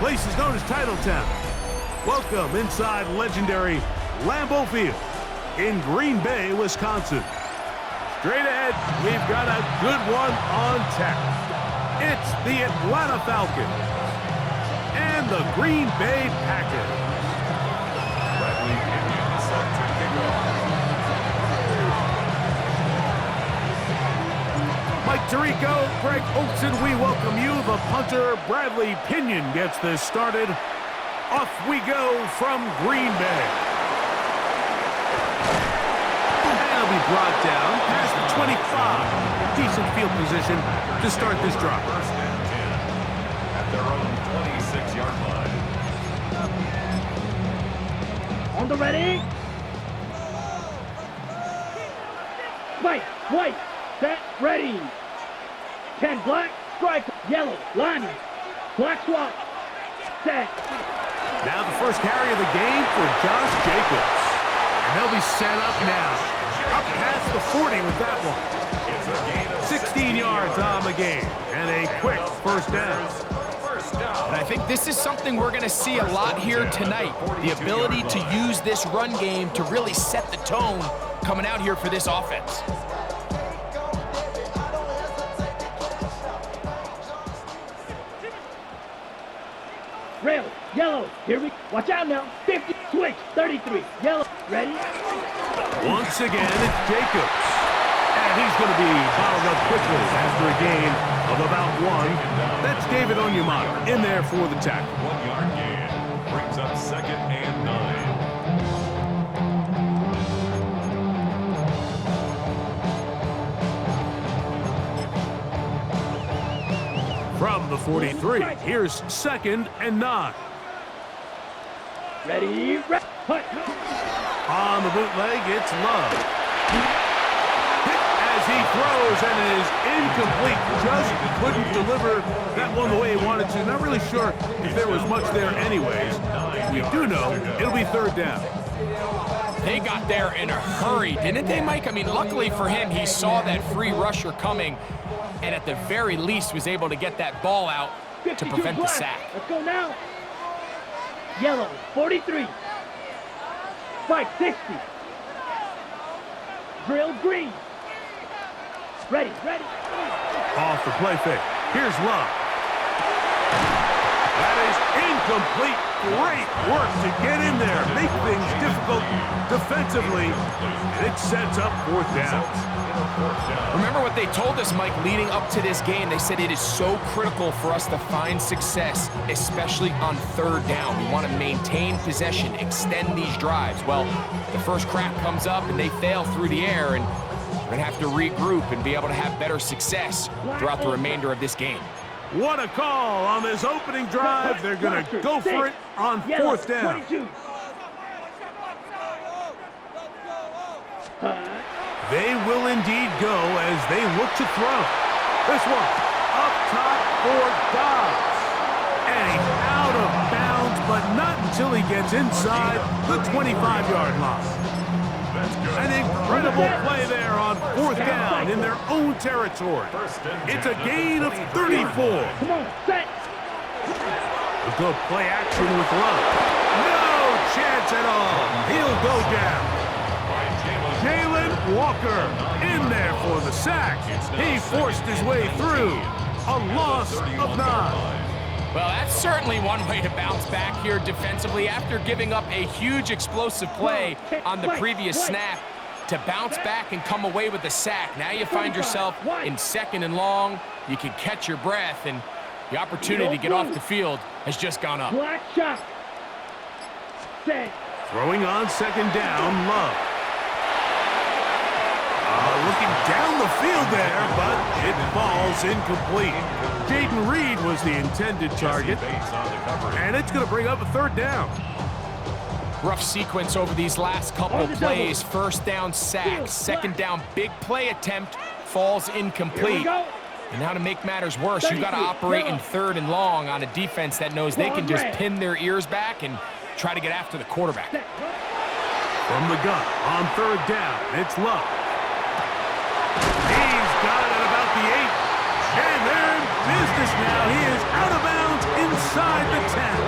place is known as Titletown. Welcome inside legendary Lambeau Field in Green Bay, Wisconsin. Straight ahead, we've got a good one on tap. It's the Atlanta Falcons and the Green Bay Packers. Mike Tirico, Greg Oakson, we welcome you. The punter, Bradley Pinion, gets this started. Off we go from Green Bay. And he'll be brought down past the 25. Decent field position to start this drive. First and 10 at their own 26-yard line. On the ready. White, set, ready. 10 black, strike, yellow, line, black swap, set. Now the first carry of the game for Josh Jacobs. And they'll be set up now. Up past the 40 with that one. 16 yards on the game. And a quick first down. And I think this is something we're going to see a lot here tonight. The ability to use this run game to really set the tone coming out here for this offense. Rail, yellow, here we, watch out now, 50, switch, 33, yellow, ready? Once again, it's Jacobs. And he's going to be bottled up quickly after a gain of about 1. That's David Onyemata in there for the tackle. 1-yard gain brings up 2nd and 9. From the 43, here's 2nd and 9. Ready, punt. On the bootleg, it's Love. Hit as he throws, and it is incomplete. Just couldn't deliver that one the way he wanted to. Not really sure if there was much there anyways. We do know it'll be 3rd down. They got there in a hurry, didn't they, Mike? I mean, luckily for him, he saw that free rusher coming, and at the very least was able to get that ball out to prevent the sack. Let's go now. Yellow, 43. Spike, 60. Drill, green. Ready. Off the play fake. Here's Love. That is incomplete. Great work to get in there. Make things difficult defensively. And it sets up 4th down. Remember what they told us, Mike, leading up to this game. They said it is so critical for us to find success, especially on 3rd down. We want to maintain possession, extend these drives. Well, the first crack comes up and they fail through the air, and we're going to have to regroup and be able to have better success throughout the remainder of this game. What a call on this opening drive. They're going to go for it on 4th down. 22. They will indeed go as they look to throw. This one up top for Dobbs. And he's out of bounds, but not until he gets inside the 25-yard line. An incredible play there on 4th down in their own territory. It's a gain of 34. Come on, set. A good play action with Love. No chance at all. He'll go down. Jalen Walker in there for the sack. He forced his way through. A loss of 9. Well, that's certainly one way to bounce back here defensively after giving up a huge explosive play on the previous snap. To bounce back and come away with the sack. Now you find yourself in 2nd and long. You can catch your breath, and the opportunity to get off the field has just gone up. Black shot. Set. Throwing on 2nd down, Love. Looking down the field there, but it falls incomplete. Jaden Reed was the intended target, and it's going to bring up a 3rd down. Rough sequence over these last couple plays. 1st down sack, 2nd down big play attempt, falls incomplete. And now to make matters worse, you've got to operate in 3rd and long on a defense that knows they can just pin their ears back and try to get after the quarterback. From the gun on 3rd down, it's Love. He's got it at about the 8. And they're in business now. He is out of bounds inside the 10.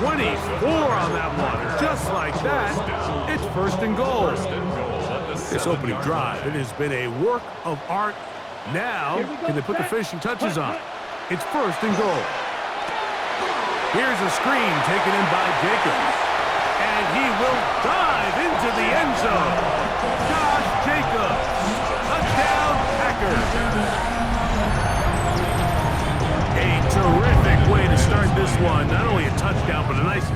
24 on that one. Just like that, it's first and goal. This opening drive, it has been a work of art. Now, can they put the finishing touches on? It's first and goal. Here's a screen taken in by Jacobs. And he will dive into the end zone. Josh Jacobs. Touchdown, Packers. A terrific way to start this one. Not only a touchdown, but a nice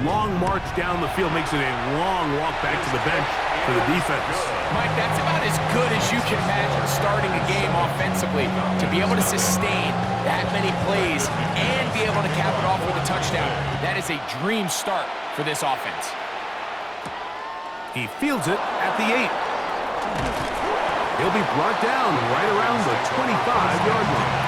long march down the field. Makes it a long walk back to the bench for the defense. Mike, that's about as good as you can imagine starting a game offensively. To be able to sustain that many plays and be able to cap it off with a touchdown, that is a dream start for this offense. He fields it at the 8. He'll be brought down right around the 25-yard line.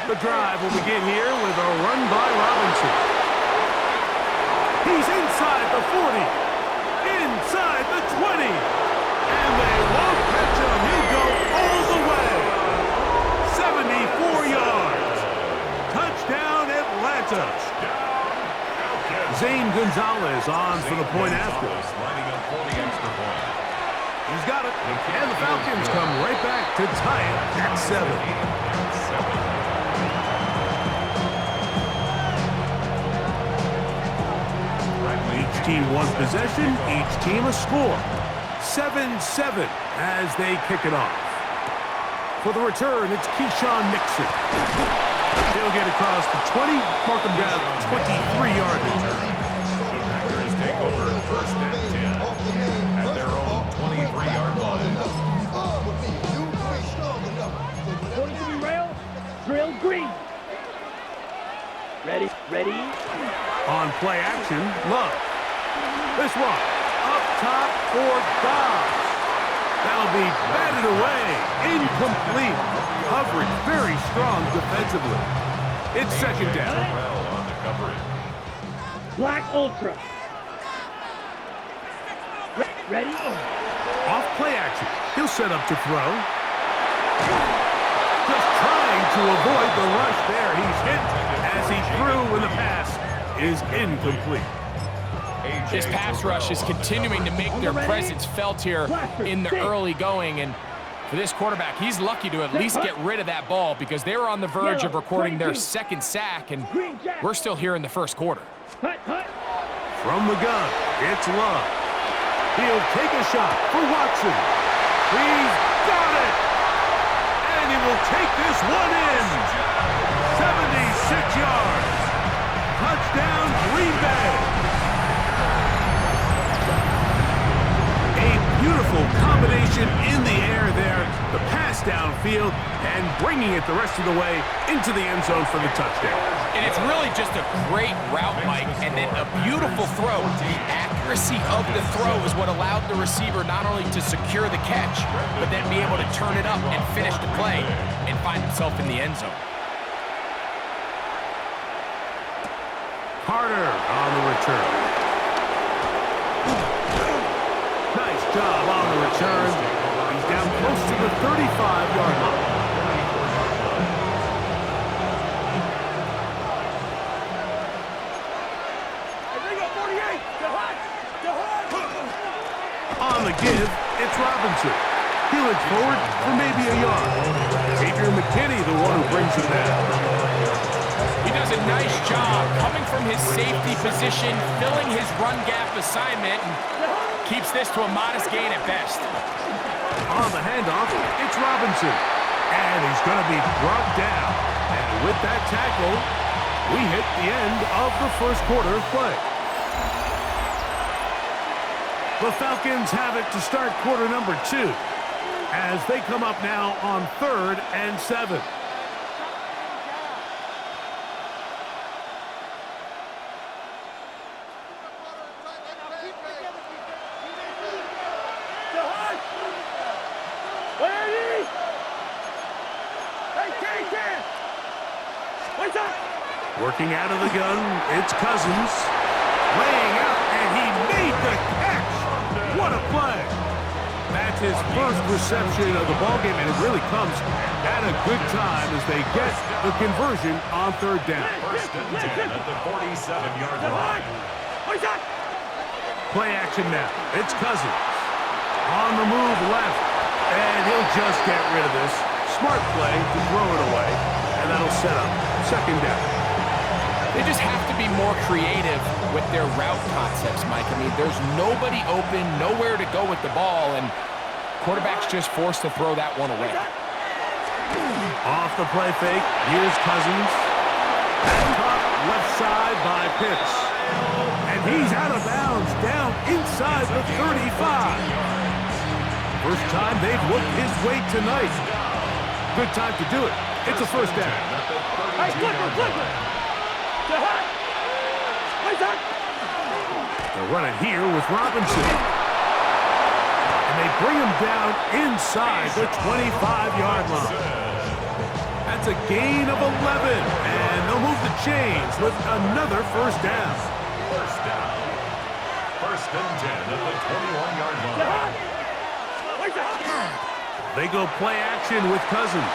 The drive will begin here with a run by Robinson. He's inside the 40, inside the 20, and they won't catch him. He'll go all the way. 74 yards. Touchdown, Atlanta. Zane Gonzalez on for the point after. He's got it, and the Falcons come right back to tie it at 7. Each team one possession, each team a score. 7-7 as they kick it off. For the return, it's Keyshawn Nixon. He'll get across the 20, mark him down 23-yard return. Packers take over first and 10 at their own 23-yard line. 43 rail, drill green. Ready. On play action, Love. This one, up top for Dobbs. That'll be batted away, incomplete. Coverage very strong defensively. It's second down. On the coverage. Black Ultra. Ready? Off play action, he'll set up to throw. Just trying to avoid the rush there. He's hit as he threw when the pass is incomplete. This pass rush is continuing to make their presence felt here in the early going, and for this quarterback, he's lucky to at least get rid of that ball because they were on the verge of recording their second sack, and we're still here in the first quarter. From the gun, it's Love. He'll take a shot for Watson. He's got it! And he will take this one in. 76 yards. Touchdown, Green Bay. A beautiful combination in the air there. The pass downfield and bringing it the rest of the way into the end zone for the touchdown. And it's really just a great route, Mike, and then a beautiful throw. The accuracy of the throw is what allowed the receiver not only to secure the catch, but then be able to turn it up and finish the play and find himself in the end zone. Carter on the return. Nice job on the return. He's down close to the 35-yard line. On the give, it's Robinson. He looks forward for maybe a yard. Xavier McKinney, the one who brings it down. He does a nice job coming from his safety position, filling his run gap assignment, and keeps this to a modest gain at best. On the handoff, it's Robinson. And he's going to be brought down. And with that tackle, we hit the end of the first quarter of play. The Falcons have it to start quarter number 2 as they come up now on 3rd and 7. Working out of the gun, it's Cousins. Laying out, and he made the That's his first reception of the ballgame, and it really comes at a good time as they get the conversion on third down. First and 10 at the 47-yard line. Play action now. It's Cousins. On the move left, and he'll just get rid of this. Smart play to throw it away, and that'll set up second down. They just have to be more creative with their route concepts, Mike. I mean, there's nobody open, nowhere to go with the ball, and quarterback's just forced to throw that one away. Off the play fake, here's Cousins. Caught left side by Pitts. And he's out of bounds, down inside the 35. First time they've looked his way tonight. Good time to do it. It's a first down. Hey, Clipper! They're running here with Robinson. And they bring him down inside the 25-yard line. That's a gain of 11. And they'll move the chains with another first down. First down. First and 10 at the 21-yard line. They go play action with Cousins.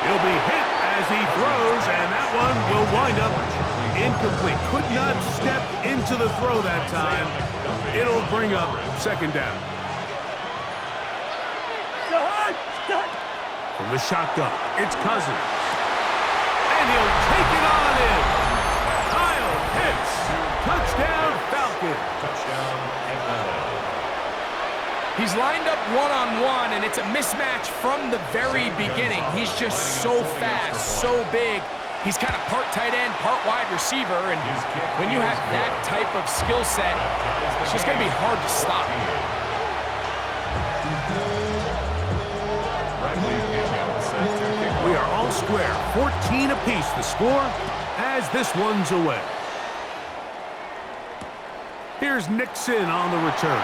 He'll be hit as he throws, and that one will wind up incomplete. Could not step into the throw that time. It'll bring up second down. From the shotgun, it's Cousins. And he'll take it on in. Kyle Pitts. Touchdown, Falcons. Touchdown, Atlanta. He's lined up one-on-one, and it's a mismatch from the very beginning. He's just so fast, so big. He's kind of part tight end, part wide receiver, and when you have that type of skill set, it's just going to be hard to stop. We are all square, 14 apiece the score as this one's away. Here's Nixon on the return.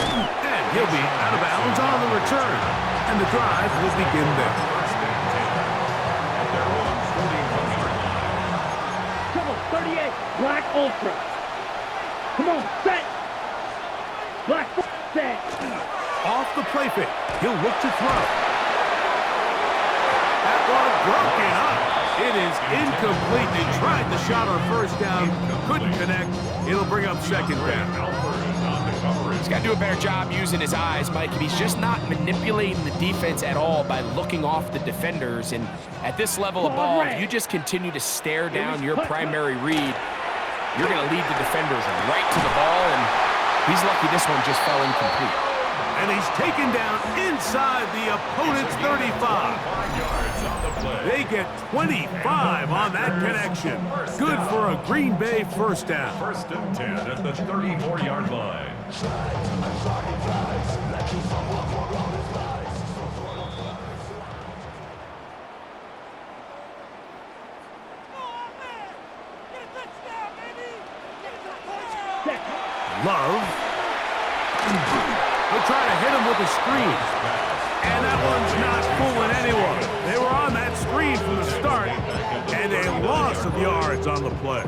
And he'll be out of bounds on the return. And the drive will begin there. Come on, 38, Black Ultra. Come on, set. Black set. Off the play fake, he'll look to throw. That one broken up. It is incomplete. They tried the shot on first down, couldn't connect. It'll bring up second down. He's got to do a better job using his eyes, Mike. He's just not manipulating the defense at all by looking off the defenders. And at this level of ball, if you just continue to stare down your primary read, you're going to lead the defenders right to the ball, and he's lucky this one just fell incomplete. And he's taken down inside the opponent's 35. They get 25 on that connection. Good for a Green Bay first down. First and 10 at the 34-yard line. Love. They'll try to hit him with a screen. And that one's not fooling anyone. They were on that screen from the start, and a loss of yards on the play.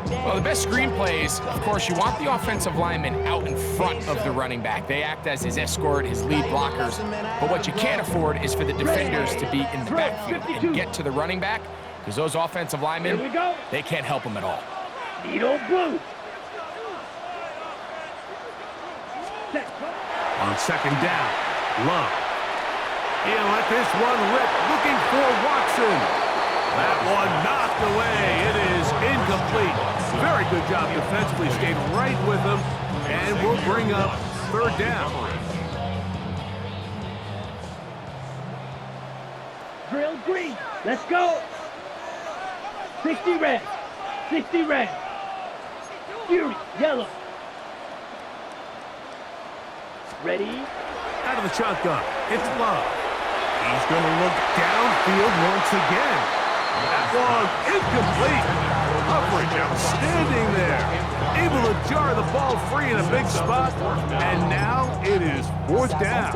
Well, the best screen plays, of course, you want the offensive lineman out in front of the running back. They act as his escort, his lead blockers. But what you can't afford is for the defenders to be in the backfield and get to the running back, because those offensive linemen, they can't help him at all. Needle blue. On second down, Love. He'll let this one rip, looking for Watson. That one knocked away. It is incomplete. Very good job defensively. Stayed right with him, and will bring up third down. Drill green. Let's go. 60 red. 60 red. Fury yellow. Ready? Out of the shotgun, it's Love. He's going to look downfield once again. That one incomplete. Humphrey coverage outstanding there. Able to jar the ball free in a big spot, and now it is 4th down.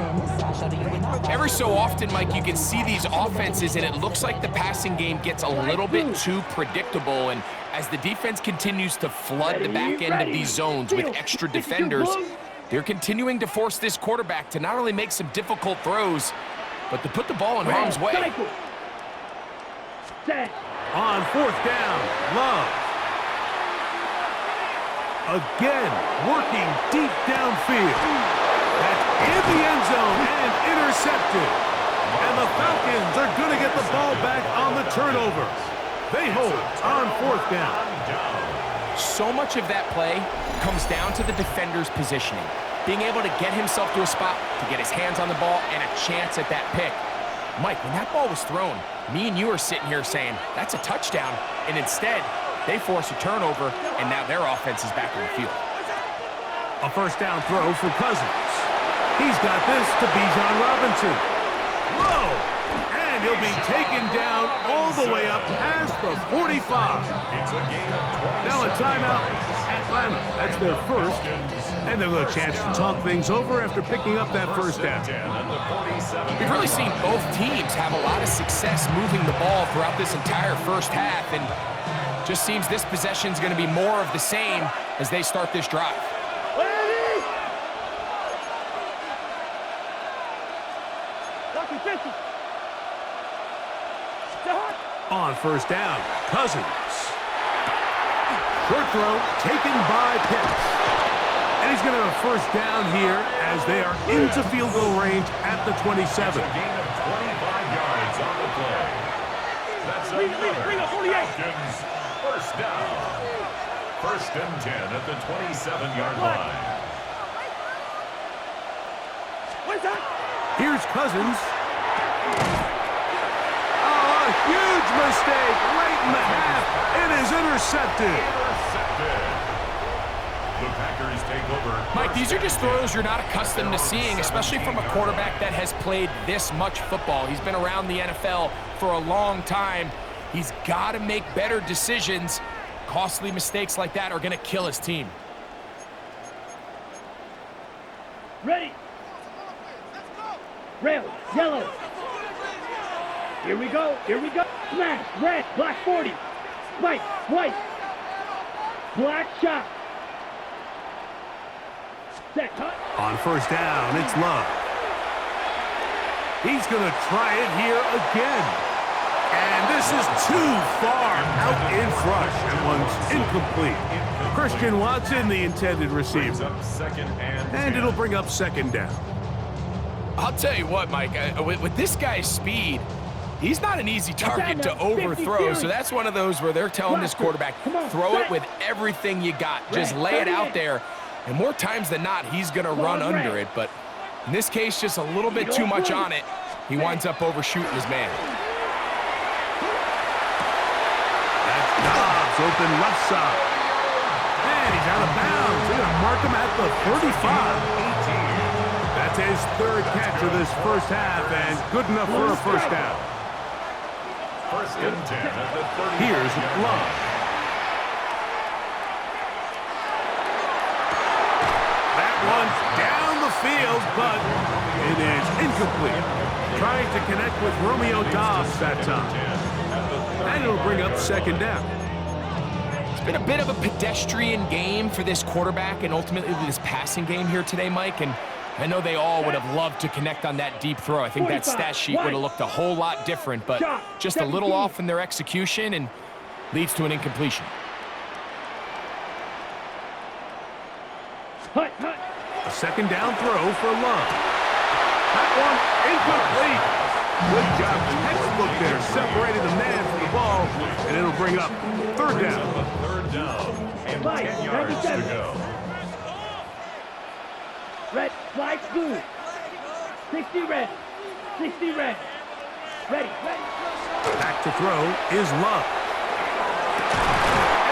Every so often, Mike, you can see these offenses, and it looks like the passing game gets a little bit too predictable. And as the defense continues to flood the back end of these zones with extra defenders, they're continuing to force this quarterback to not only make some difficult throws, but to put the ball in harm's way. On 4th down, Love. Again, working deep downfield. That's in the end zone and intercepted. And the Falcons are going to get the ball back on the turnover. They hold on 4th down. So much of that play comes down to the defender's positioning. Being able to get himself to a spot, to get his hands on the ball, and a chance at that pick. Mike, when that ball was thrown, me and you are sitting here saying, that's a touchdown. And instead, they force a turnover, and now their offense is back in the field. A 1st down throw for Cousins. He's got this to Bijan Robinson. Whoa! And he'll be taken down all the way up past the 45. Now a timeout. Atlanta, that's their first. And they'll have a chance to talk things over after picking up that 1st down. We've really seen both teams have a lot of success moving the ball throughout this entire first half, and just seems this possession is going to be more of the same as they start this drive. On 1st down, Cousins. Short throw taken by Pitts. And he's going to have a 1st down here as they are into field goal range at the 27. Gain of 25 yards on the play. That's another Falcons 1st down. 1st and 10 at the 27-yard line. Here's Cousins. Oh, a huge mistake late in the half. It is intercepted. The Packers take over. Mike, these are just throws you're not accustomed to seeing, especially from a quarterback that has played this much football. He's been around the NFL for a long time. He's got to make better decisions. Costly mistakes like that are going to kill his team. Ready. Red, yellow. Here we go. Smash, red, black 40. White, black shot. Set, cut. On 1st down, it's Love. He's going to try it here again. And this is too far out in front. That one's incomplete. Christian Watson, the intended receiver. And it'll bring up 2nd down. I'll tell you what, Mike, with this guy's speed, he's not an easy target to overthrow. So that's one of those where they're telling this quarterback, throw it with everything you got. Just lay it out there. And more times than not, he's going to run under it. But in this case, just a little bit too much on it. He winds up overshooting his man. That's Dobbs, open left side. And he's out of bounds. They're going to mark him at the 35. That's his 3rd catch of this first half, and good enough for a 1st down. 1st and 10 at the 30. Here's Love. That one's down the field, but it is incomplete. Trying to connect with Romeo Dobbs that time. And it'll bring up 2nd down. It's been a bit of a pedestrian game for this quarterback and ultimately this passing game here today, Mike. And I know they all would have loved to connect on that deep throw. I think that stat sheet would have looked a whole lot different, but just a little off in their execution and leads to an incompletion. A 2nd down throw for Love. That one incomplete. Good job, textbook there, separating the man from the ball, and it'll bring up 3rd down. 3rd down and 10 yards to go. Red, flag blue. 60 red. 60 red. Ready. Back to throw is Love.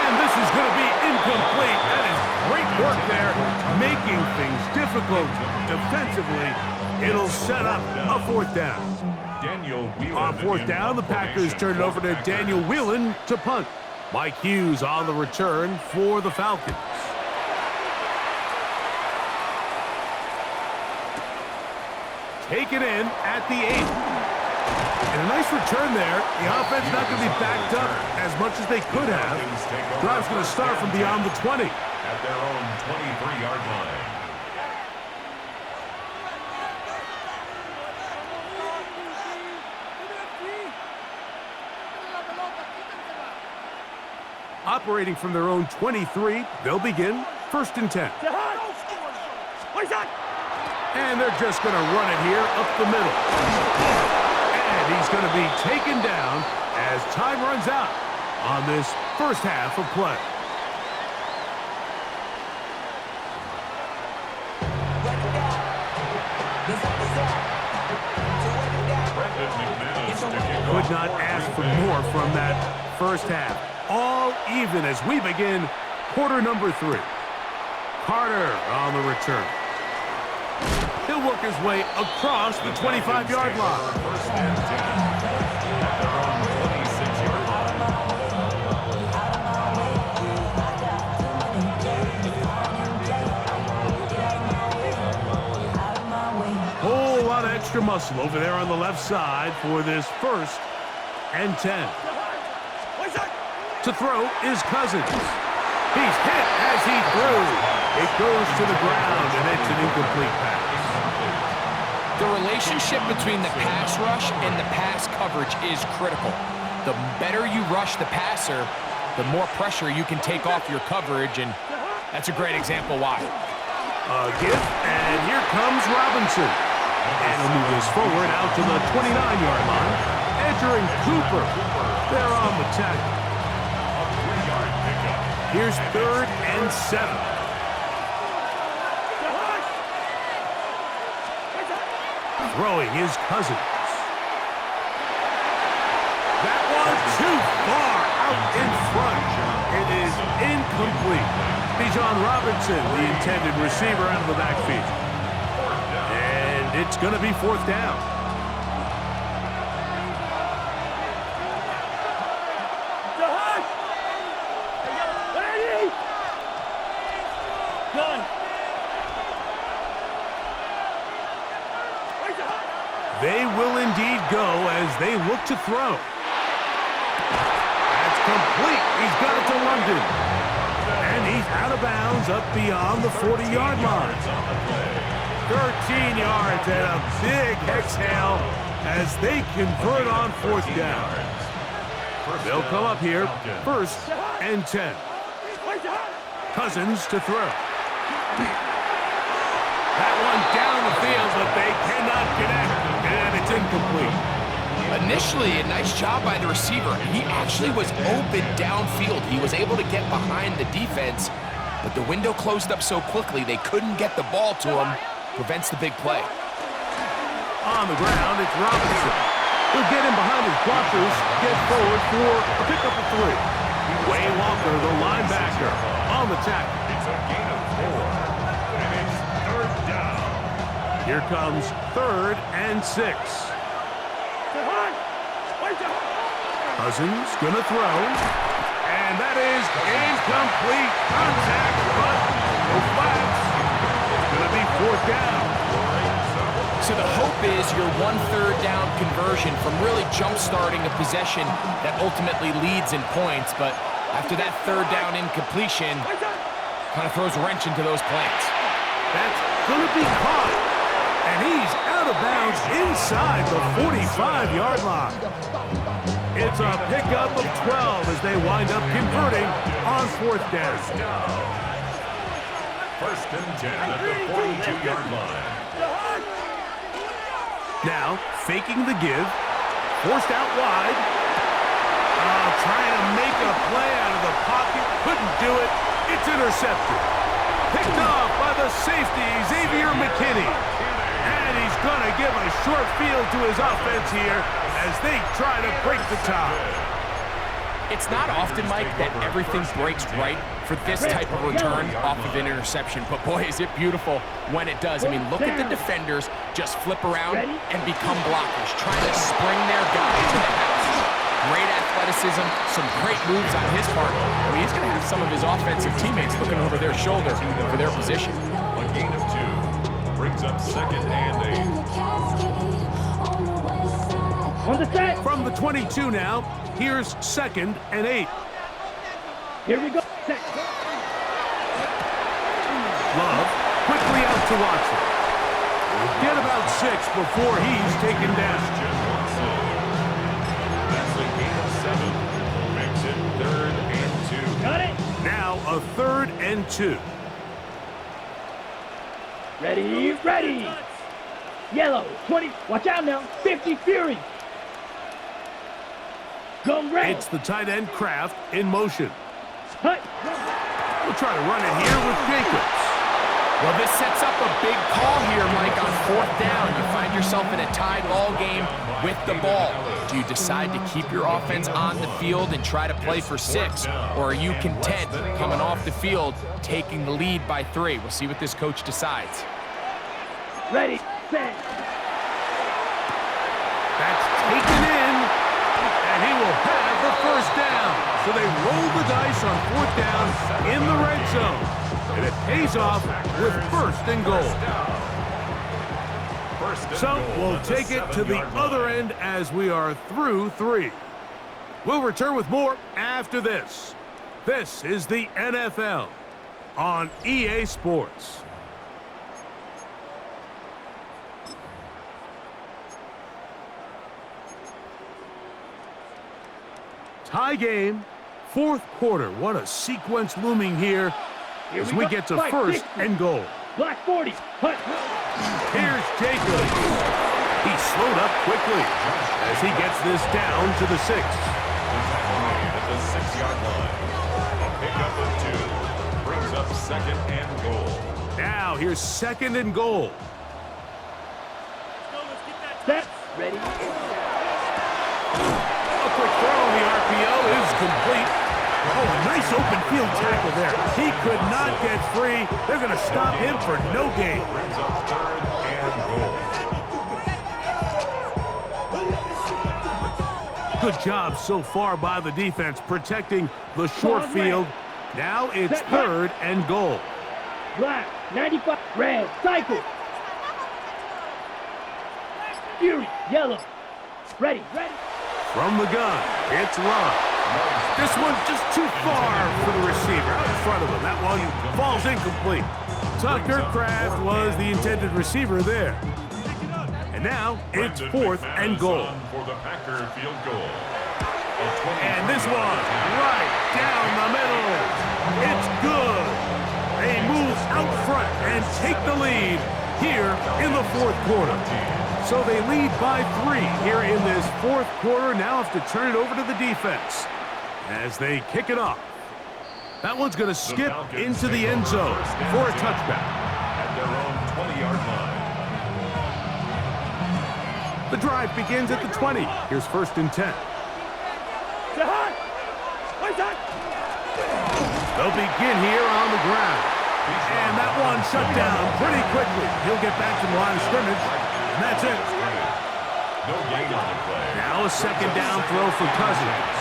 And this is going to be incomplete. That is great work there, making things difficult defensively. It'll set up a 4th down. Daniel Whelan. On 4th down, the Packers turn it over to Daniel Whelan to punt. Mike Hughes on the return for the Falcons. Taken in at the 8. And a nice return there. The offense not going to be backed up as much as they could have. Drive's going to start from beyond the 20. At their own 23-yard line. Operating from their own 23, they'll begin 1st and 10. And they're just going to run it here up the middle. And he's going to be taken down as time runs out on this first half of play. Could not ask for more from that first half. All even as we begin quarter number 3. Carter on the return. He'll work his way across the 25-yard line. First and 10 at their own 26-yard line. Whole lot of extra muscle over there on the left side for this 1st and 10. To throw is Cousins. He's hit as he threw. It goes to the ground, and it's an incomplete pass. The relationship between the pass rush and the pass coverage is critical. The better you rush the passer, the more pressure you can take off your coverage, and that's a great example why. A give, and here comes Robinson. And he'll move this forward out to the 29-yard line. Entering Cooper. They're on the tackle. Here's 3rd and 7. Throwing is Cousins. That one too far out in front. It is incomplete. Bijan Robinson, the intended receiver, out of the backfield. And it's going to be 4th down. They will indeed go as they look to throw. That's complete. He's got it to London. And he's out of bounds up beyond the 40-yard line. 13 yards and a big exhale as they convert on 4th down. They'll come up here 1st and 10. Cousins to throw. That one down the field, but they cannot connect, and it's incomplete. Initially, a nice job by the receiver. He actually was open downfield. He was able to get behind the defense, but the window closed up so quickly they couldn't get the ball to him. Prevents the big play. On the ground, it's Robinson. He'll get in behind his blockers, get forward for a pickup of 3. Wayne Walker, the linebacker, on the tackle. It's a gain of 4, and it's 3rd down. Here comes 3rd and 6. Cousins gonna throw, and that is incomplete. Contact, but no flags. It's gonna be 4th down. So the hope is your 1/3 down conversion from really jump-starting a possession that ultimately leads in points, but after that 3rd down incompletion, kind of throws a wrench into those plans. That's going to be caught, and he's out of bounds inside the 45-yard line. It's a pickup of 12 as they wind up converting on 4th down. 1st and 10 at the 42-yard line. Now, faking the give, forced out wide. Trying to make a play out of the pocket, couldn't do it. It's intercepted. Picked off by the safety, Xavier McKinney. And he's going to give a short field to his offense here as they try to break the tie. It's not often, Mike, that everything breaks right for this type of return off of an interception, but boy, is it beautiful when it does. I mean, look at the defenders just flip around and become blockers, trying to spring their guy to the house. Great athleticism, some great moves on his part. I mean, he's going to have some of his offensive teammates looking over their shoulder for their position. A gain of 2 brings up 2nd and 8. On the set. From the 22 now, here's 2nd and 8. Here we go. Set. Love quickly out to Watson. Get about 6 before he's taken down. That's a gain of 7. Makes it 3rd and 2. Got it. Now a 3rd and 2. Ready, ready. Yellow, 20. Watch out now. 50 Fury. Go red. It's the tight end Kraft in motion. Hut. We'll try to run it here with Jacobs. Well, this sets up a big call here, Mike, on 4th down. You find yourself in a tied ball game with the ball. Do you decide to keep your offense on the field and try to play for 6? Or are you content coming off the field, taking the lead by 3? We'll see what this coach decides. Ready, set. That's taken in, and he will have the 1st down. So they roll the dice on 4th down in the red zone. And it pays off with 1st and goal. So we'll take it to the other end as we are through 3. We'll return with more after this. This is the NFL on EA Sports. Tie game, 4th quarter. What a sequence looming here as we get to 1st and goal. Black 40. Hut. Here's Jacobs. He slowed up quickly as he gets this down to the 6. At the 6-yard line. A pickup of 2 brings up 2nd and goal. Now here's 2nd and goal. Set. Ready. A quick throw on the RPO is complete. Oh, a nice open field tackle there. He could not get free. They're going to stop him for no gain. Brings up 3rd and goal. Good job so far by the defense protecting the short field. Now it's 3rd and goal. Black, 95. Red, cycle. Fury, yellow. Ready, ready. From the gun, it's Love. This one just too far for the receiver out in front of him. That one falls incomplete. Tucker Kraft was the intended receiver there. And now it's 4th and goal. For the Packer field goal. And this one right down the middle. It's good. They move out front and take the lead here in the 4th quarter. So they lead by 3 here in this 4th quarter. Now have to turn it over to the defense as they kick it off. That one's going to skip into the end zone for a touchback. At their own 20-yard line. The drive begins at the 20. Here's 1st and 10. They'll begin here on the ground. And that one shut down pretty quickly. He'll get back to the line of scrimmage. And that's it. No gain on the play. Now a 2nd down throw for Cousins.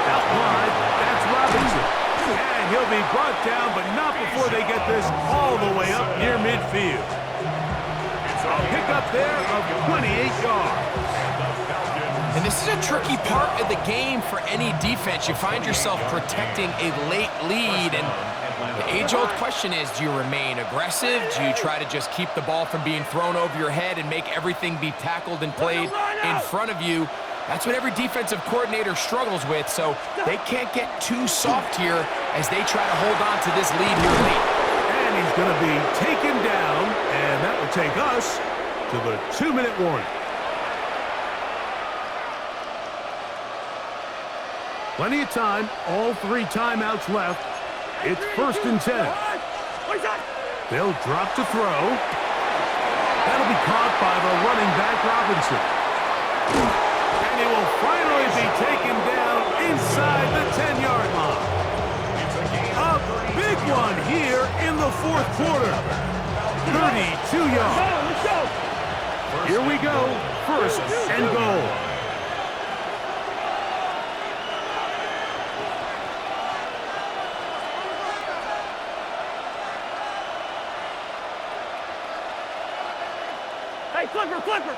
Out wide, that's Robinson. And he'll be brought down, but not before they get this all the way up near midfield. A pickup there of 28 yards. And this is a tricky part of the game for any defense. You find yourself protecting a late lead, and the age-old question is, do you remain aggressive? Do you try to just keep the ball from being thrown over your head and make everything be tackled and played in front of you? That's what every defensive coordinator struggles with, so they can't get too soft here as they try to hold on to this lead here late. And he's going to be taken down, and that will take us to the 2-minute warning. Plenty of time, all 3 timeouts left. It's 1st and 10. They'll drop to throw. That'll be caught by the running back Robinson. And he will finally be taken down inside the 10-yard line. A big one here in the 4th quarter. 32 yards. Here we go, 1st and goal. Hey, flipper, flipper!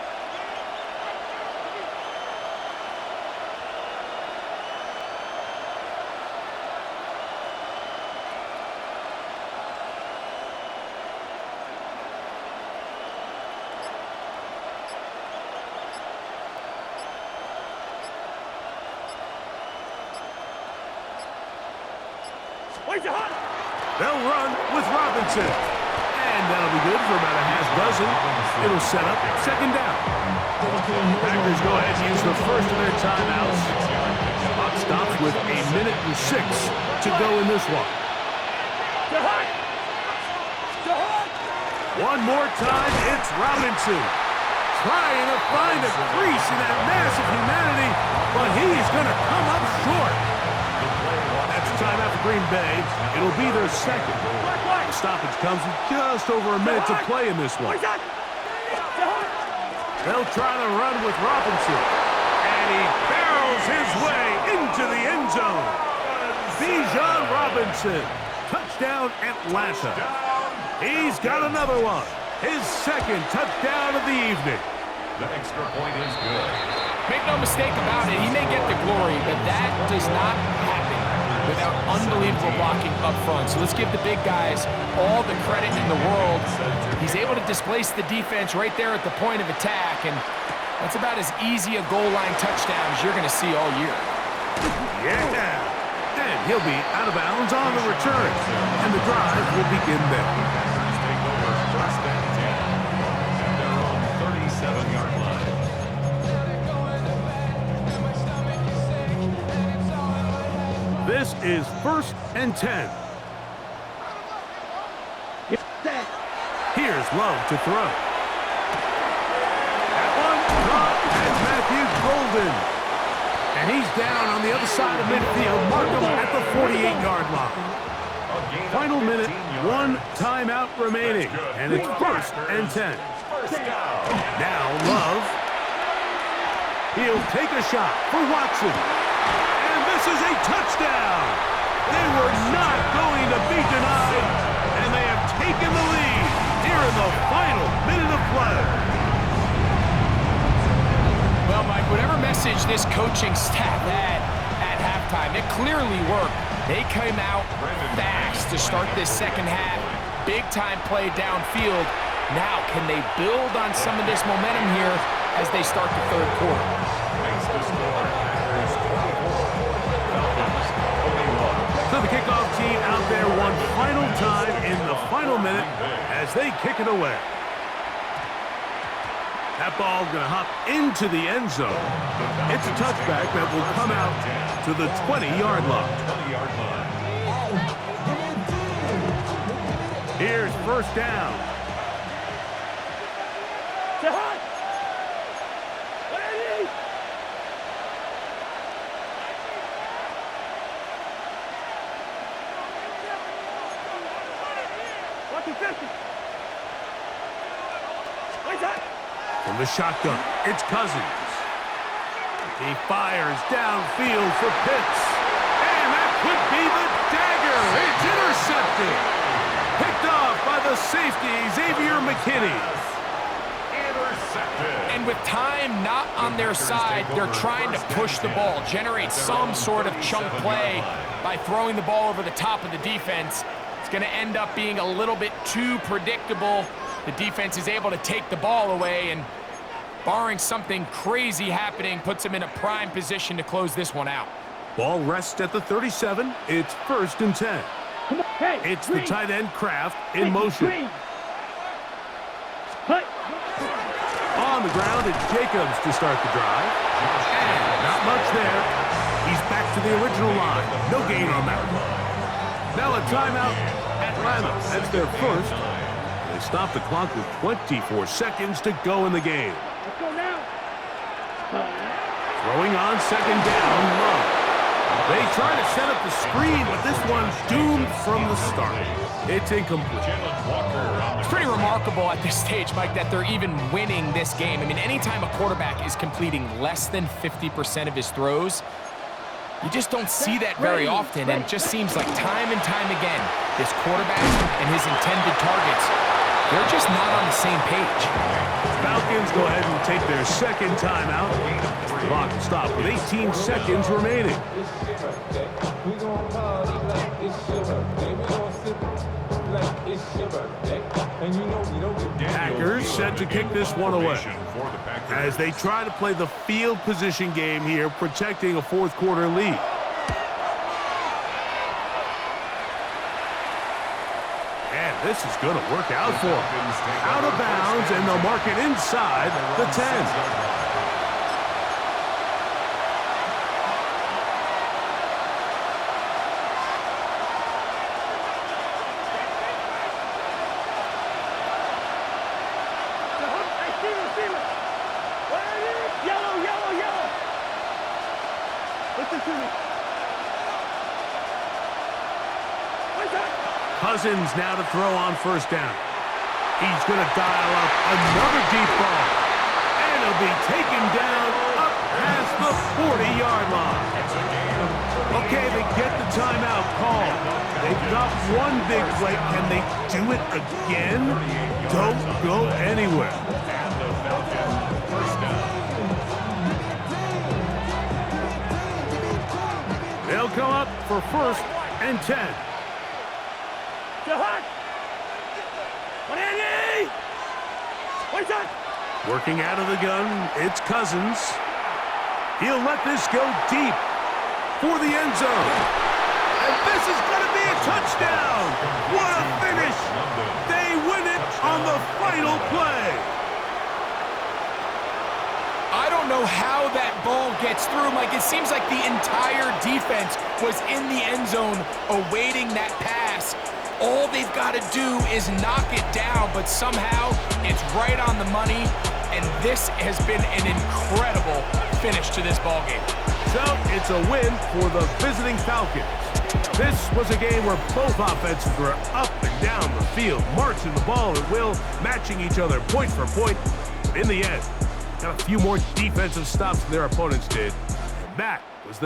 Where's your hot? They'll run with Robinson. And that'll be good for about a half dozen. It'll set up second down. Packers go ahead and use the first of their timeouts. Clock stops with 1:06 to go in this one. One more time, it's Robinson. Trying to find a crease in that mass of humanity, but he's going to come up short. That's a timeout for Green Bay. It'll be their second. The stoppage comes with just over a minute to play in this one. They'll try to run with Robinson. And he barrels his way into the end zone. Bijan Robinson. Touchdown, Atlanta. He's got another one. His second touchdown of the evening. The extra point is good. Make no mistake about it, he may get the glory, but that does not happen without unbelievable blocking up front. So let's give the big guys all the credit in the world. He's able to displace the defense right there at the point of attack, and that's about as easy a goal line touchdown as you're going to see all year. Yeah. And he'll be out of bounds on the return. And the drive will begin there. Take over first and 10 at their own 37-yard line. This is first and 10. Here's Love to throw. That one caught and Matthew Golden. And he's down on the other side of midfield. Mark him at the 48-yard line. Final minute, one timeout remaining. And it's first and 10. Now Love. He'll take a shot for Watson. And this is a touchdown. They were not going to be denied. And they have taken the lead here in the final minute of play. Well, Mike, whatever message this coaching staff had at halftime, it clearly worked. They came out fast to start this second half. Big-time play downfield. Now, can they build on some of this momentum here as they start the third quarter? Makes the score Packers 24. Falcons 21. So the kickoff team out there one final time in the final minute as they kick it away. That ball's going to hop into the end zone. It's a touchback that will come out to the 20-yard line. 20-yard line. Here's first down. From the shotgun, it's Cousins. He fires downfield for Pitts. And that could be the dagger. It's intercepted. Picked off by the safety, Xavier McKinney. Intercepted. And with time not on their side, they're trying to push the ball, generate some sort of chunk play by throwing the ball over the top of the defense. It's going to end up being a little bit too predictable. The defense is able to take the ball away, and barring something crazy happening, puts them in a prime position to close this one out. Ball rests at the 37. It's first and 10. It's the tight end Kraft in motion. On the ground, it's Jacobs to start the drive. And not much there. He's back to the original line. No gain on that one. Now a timeout, Atlanta. That's their first. They stop the clock with 24 seconds to go in the game. Let's go now. Throwing on second down, Love. They try to set up the screen, but this one's doomed from the start. It's incomplete. It's pretty remarkable at this stage, Mike, that they're even winning this game. I mean, anytime a quarterback is completing less than 50% of his throws, you just don't see that very often, and it just seems like time and time again, this quarterback and his intended targets They're just not on the same page. Falcons go ahead and take their second timeout. Clock stopped with 18 seconds remaining. Packers set to kick this one away as they try to play the field position game here, protecting a fourth quarter lead. And this is going to work out for them. Out of bounds, and they'll mark it inside the 10. Cousins now to throw on first down. He's going to dial up another deep ball. And he'll be taken down up past the 40-yard line. Okay, they get the timeout call. They've got one big play. Can they do it again? Don't go anywhere. They'll come up for first and 10. Working out of the gun, it's Cousins. He'll let this go deep for the end zone. And this is going to be a touchdown. What a finish. They win it on the final play. I don't know how that ball gets through, Mike. It seems like the entire defense was in the end zone awaiting that pass. All they've got to do is knock it down, but somehow it's right on the money, and this has been an incredible finish to this ballgame. So it's a win for the visiting Falcons. This was a game where both offenses were up and down the field, marching the ball at will, matching each other point for point. But in the end, got a few more defensive stops than their opponents did. And that was the